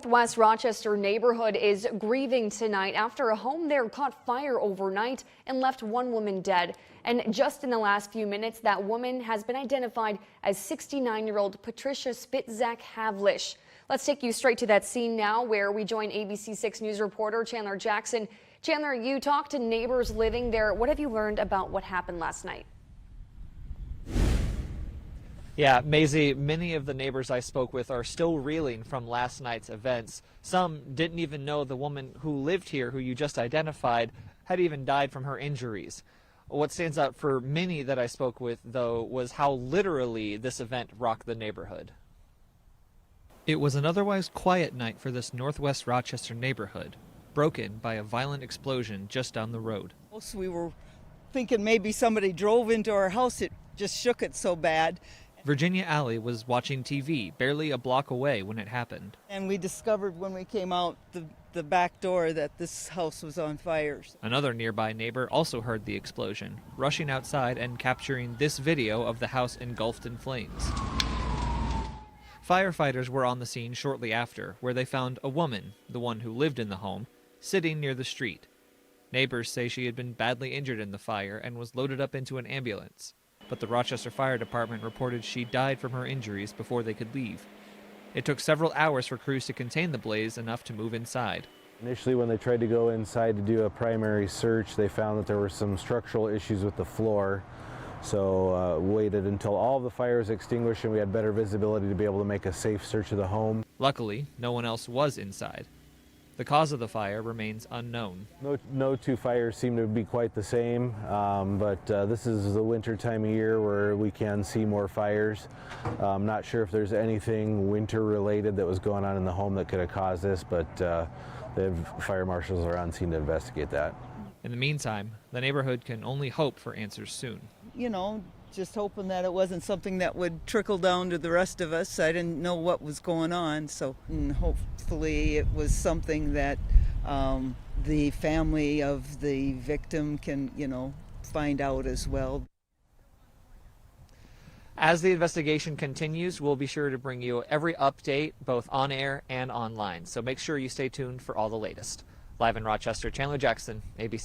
Northwest Rochester neighborhood is grieving tonight after a home there caught fire overnight and left one woman dead. And just in the last few minutes, that woman has been identified as 69-year-old Patricia Spitzak-Havlish. Let's take you straight to that scene now, where we join ABC 6 News reporter Chandler Jackson. Chandler, you talked to neighbors living there. What have you learned about what happened last night? Yeah, Maisie, many of the neighbors I spoke with are still reeling from last night's events. Some didn't even know the woman who lived here, who you just identified, had even died from her injuries. What stands out for many that I spoke with, though, was how literally this event rocked the neighborhood. It was an otherwise quiet night for this Northwest Rochester neighborhood, broken by a violent explosion just down the road. We were thinking maybe somebody drove into our house. It just shook it so bad. Virginia Alley was watching TV barely a block away when it happened. And we discovered when we came out the back door that this house was on fire. Another nearby neighbor also heard the explosion, rushing outside and capturing this video of the house engulfed in flames. Firefighters were on the scene shortly after, where they found a woman, the one who lived in the home, sitting near the street. Neighbors say she had been badly injured in the fire and was loaded up into an ambulance. But the Rochester Fire Department reported she died from her injuries before they could leave. It took several hours for crews to contain the blaze enough to move inside. Initially, when they tried to go inside to do a primary search, they found that there were some structural issues with the floor. So waited until all of the fire was extinguished and we had better visibility to be able to make a safe search of the home. Luckily, no one else was inside. The cause of the fire remains unknown. No two fires seem to be quite the same, but this is the winter time of year where we can see more fires. I'm not sure if there's anything winter related that was going on in the home that could have caused this, but the fire marshals are on scene to investigate that. In the meantime, the neighborhood can only hope for answers soon. You know, just hoping that it wasn't something that would trickle down to the rest of us. I didn't know what was going on, so hopefully it was something that the family of the victim can, find out as well. As the investigation continues, we'll be sure to bring you every update, both on air and online. So make sure you stay tuned for all the latest. Live in Rochester, Chandler Jackson, ABC.